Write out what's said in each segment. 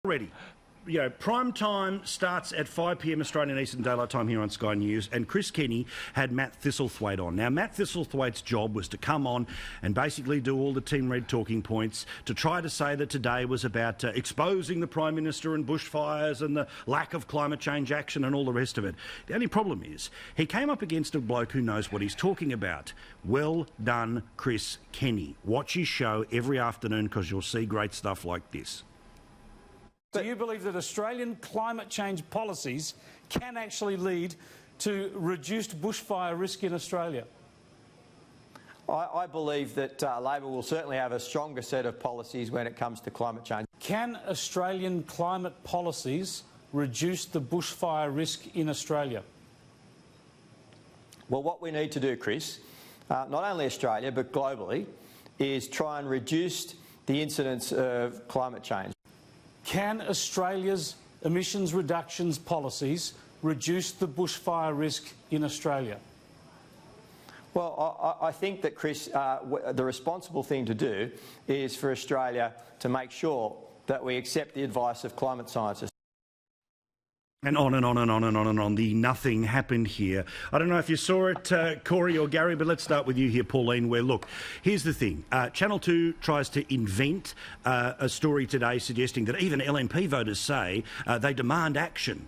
Ready. You know, prime time starts at 5 p.m. Australian Eastern Daylight Time here on Sky News, and Chris Kenny had Matt Thistlethwaite on. Now, Matt Thistlethwaite's job was to come on and basically do all the Team Red talking points to try to say that today was about exposing the Prime Minister and bushfires and the lack of climate change action and all the rest of it. The only problem is he came up against a bloke who knows what he's talking about. Well done, Chris Kenny. Watch his show every afternoon because you'll see great stuff like this. Do you believe that Australian climate change policies can actually lead to reduced bushfire risk in Australia? I believe that Labor will certainly have a stronger set of policies when it comes to climate change. Can Australian climate policies reduce the bushfire risk in Australia? Well, what we need to do, Chris, not only Australia but globally, is try and reduce the incidence of climate change. Can Australia's emissions reductions policies reduce the bushfire risk in Australia? Well, I think that, Chris, the responsible thing to do is for Australia to make sure that we accept the advice of climate scientists. And on and on and on and on and on. The nothing happened here. I don't know if you saw it, Cory or Gary, but let's start with you here, Pauline, where, look, here's the thing. Channel 2 tries to invent a story today suggesting that even LNP voters say they demand action.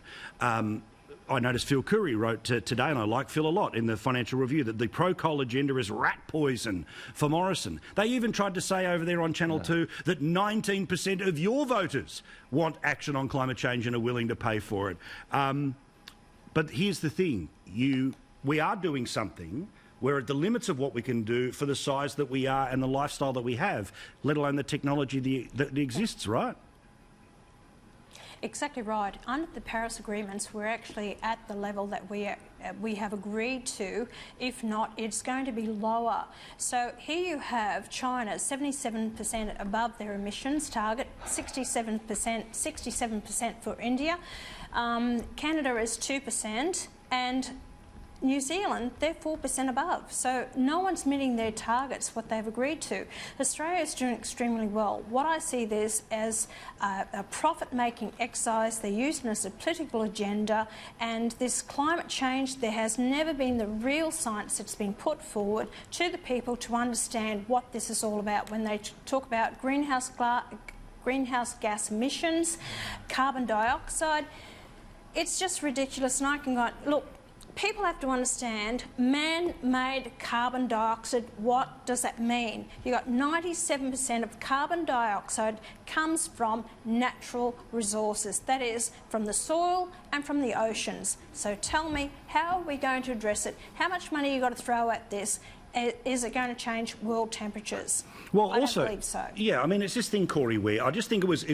I noticed Phil Curry wrote today, and I like Phil a lot, in the Financial Review, that the pro-coal agenda is rat poison for Morrison. They even tried to say over there on Channel 2 that 19% of your voters want action on climate change and are willing to pay for it. But here's the thing. We are doing something. We're at the limits of what we can do for the size that we are and the lifestyle that we have, let alone the technology that exists, right? Exactly right. Under the Paris agreements, we're actually at the level that we have agreed to. If not, it's going to be lower. So here you have China 77% above their emissions target, 67% for India. Canada is 2%, and New Zealand, they're 4% above. So no one's meeting their targets, what they've agreed to. Australia is doing extremely well. What I see this as a profit-making exercise. They're using it as a political agenda, and this climate change, there has never been the real science that's been put forward to the people to understand what this is all about when they talk about greenhouse gas emissions, carbon dioxide. It's just ridiculous, and I can go, look, people have to understand man-made carbon dioxide. What does that mean? You've got 97% of carbon dioxide comes from natural resources. That is, from the soil and from the oceans. So tell me, how are we going to address it? How much money you got to throw at this? Is it going to change world temperatures? Well, I also, don't believe so. Yeah, I mean, it's this thing, Cory, where I just think it was,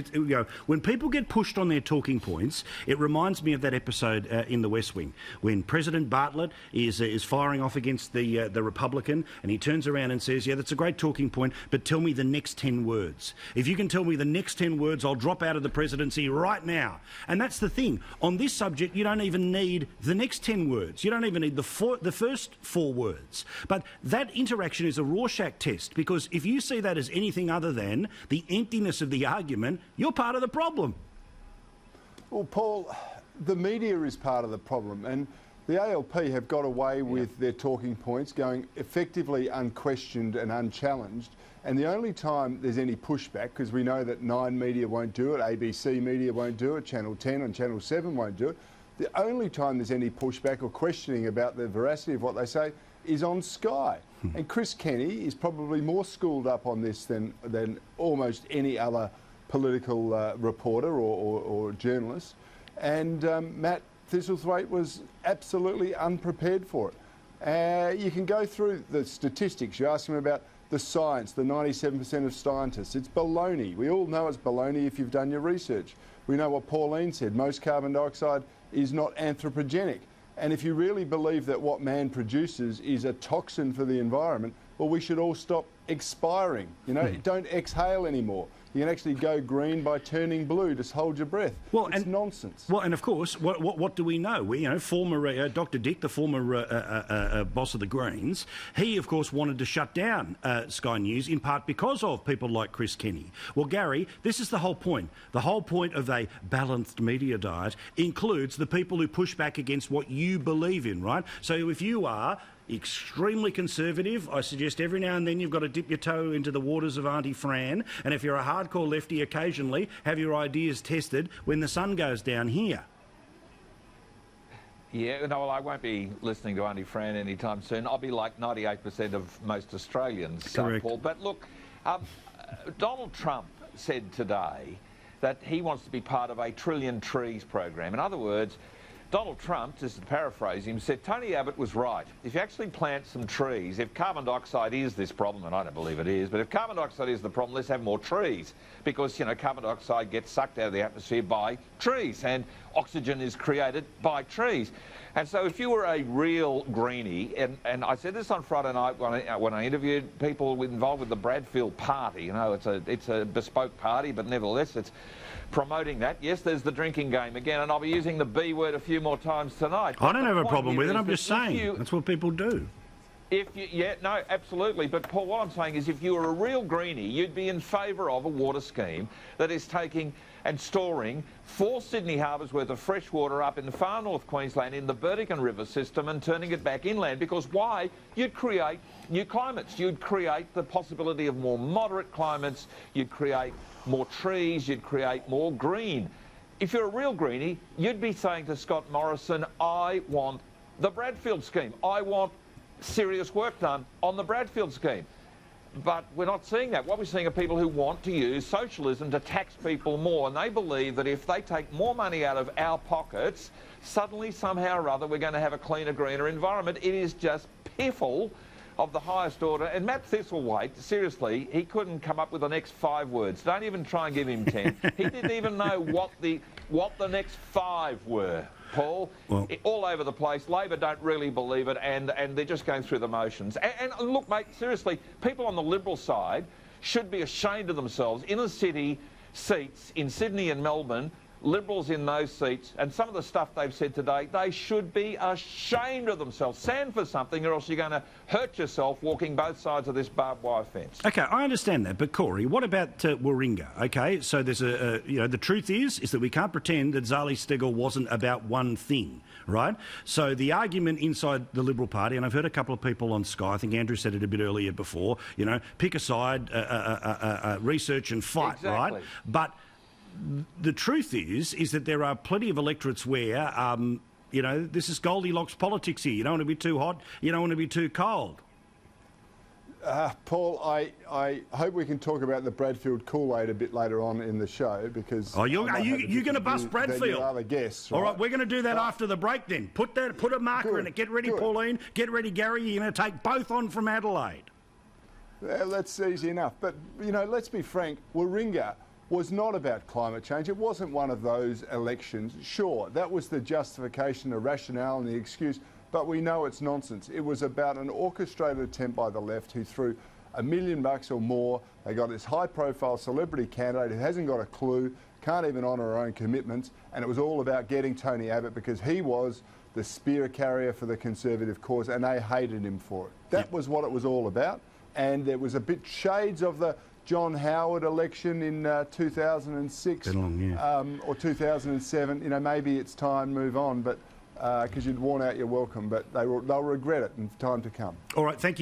when people get pushed on their talking points, it reminds me of that episode in The West Wing, when President Bartlett is firing off against the Republican, and he turns around and says, yeah, that's a great talking point, but tell me the next 10 words. If you can tell me the next 10 words, I'll drop out of the presidency right now. And that's the thing. On this subject, you don't even need the next 10 words. You don't even need the first 4 words. But that interaction is a Rorschach test, because if you see that as anything other than the emptiness of the argument, you're part of the problem. Well, Paul, the media is part of the problem, and the ALP have got away with their talking points going effectively unquestioned and unchallenged, and the only time there's any pushback, because we know that 9 media won't do it, ABC media won't do it, Channel 10 and Channel 7 won't do it, the only time there's any pushback or questioning about the veracity of what they say is on Sky. And Chris Kenny is probably more schooled up on this than almost any other political reporter or journalist. And Matt Thistlethwaite was absolutely unprepared for it. You can go through the statistics. You ask him about the science, the 97% of scientists. It's baloney. We all know it's baloney if you've done your research. We know what Pauline said. Most carbon dioxide is not anthropogenic. And if you really believe that what man produces is a toxin for the environment, well, we should all stop expiring. You know, don't exhale anymore. You can actually go green by turning blue. Just hold your breath. Well, it's nonsense. Well, and of course, what do we know? Former Dr. Dick, the former boss of the Greens, he of course wanted to shut down Sky News in part because of people like Chris Kenny. Well, Gary, this is the whole point. The whole point of a balanced media diet includes the people who push back against what you believe in, right? So if you are extremely conservative, I suggest every now and then you've got to dip your toe into the waters of Auntie Fran, and if you're a hardcore lefty, occasionally have your ideas tested when the sun goes down here. Yeah, no, well, I won't be listening to Auntie Fran anytime soon. I'll be like 98% of most Australians, Paul. But look, Donald Trump said today that he wants to be part of a trillion trees program. In other words, Donald Trump, just to paraphrase him, said Tony Abbott was right. If you actually plant some trees, if carbon dioxide is this problem, and I don't believe it is, but if carbon dioxide is the problem, let's have more trees. Because, carbon dioxide gets sucked out of the atmosphere by trees, and oxygen is created by trees. And so if you were a real greenie, and I said this on Friday night when I interviewed people involved with the Bradfield Party, it's a bespoke party, but nevertheless it's promoting that. Yes, there's the drinking game again, and I'll be using the B word a few more times tonight. I don't have a problem with it, I'm just saying. That's what people do. No, absolutely. But, Paul, what I'm saying is if you were a real greenie, you'd be in favour of a water scheme that is taking and storing 4 Sydney harbours worth of fresh water up in the far north Queensland in the Burdekin River system and turning it back inland. Because why? You'd create new climates. You'd create the possibility of more moderate climates. You'd create more trees. You'd create more green. If you're a real greenie, you'd be saying to Scott Morrison, I want the Bradfield scheme. I want serious work done on the Bradfield scheme. But we're not seeing that. What we're seeing are people who want to use socialism to tax people more, and they believe that if they take more money out of our pockets, suddenly, somehow or other, we're going to have a cleaner, greener environment. It is just piffle of the highest order. And Matt Thistlethwaite, seriously, he couldn't come up with the next 5 words. Don't even try and give him 10. He didn't even know what the next 5 were. Paul, all over the place. Labor don't really believe it, and they're just going through the motions. And look, mate, seriously, people on the Liberal side should be ashamed of themselves. Inner city seats in Sydney and Melbourne, Liberals in those seats, and some of the stuff they've said today, they should be ashamed of themselves. Stand for something, or else you're going to hurt yourself walking both sides of this barbed wire fence. OK, I understand that, but Cory, what about Moringa? OK, so there's the truth is that we can't pretend that Zali Steggall wasn't about one thing, right? So the argument inside the Liberal Party, and I've heard a couple of people on Sky, I think Andrew said it a bit earlier before, pick a side, research and fight, exactly. Right? But the truth is that there are plenty of electorates where, this is Goldilocks politics here. You don't want to be too hot, you don't want to be too cold. Paul, I hope we can talk about the Bradfield Kool-Aid a bit later on in the show because... Are you going to bust Bradfield? You are the guest, right? All right, we're going to do that after the break then. Put a marker in it. Get ready, Pauline. Get ready, Gary. You're going to take both on from Adelaide. Well, that's easy enough. But, let's be frank, Moringa was not about climate change. It wasn't one of those elections. Sure, that was the justification, the rationale and the excuse, but we know it's nonsense. It was about an orchestrated attempt by the left who threw $1 million or more. They got this high-profile celebrity candidate who hasn't got a clue, can't even honour her own commitments, and it was all about getting Tony Abbott because he was the spear carrier for the Conservative cause and they hated him for it. That was what it was all about, and there was a bit shades of the John Howard election in 2006 or 2007. Maybe it's time to move on, but because you'd worn out your welcome, but they'll regret it in time to come. All right, thank you.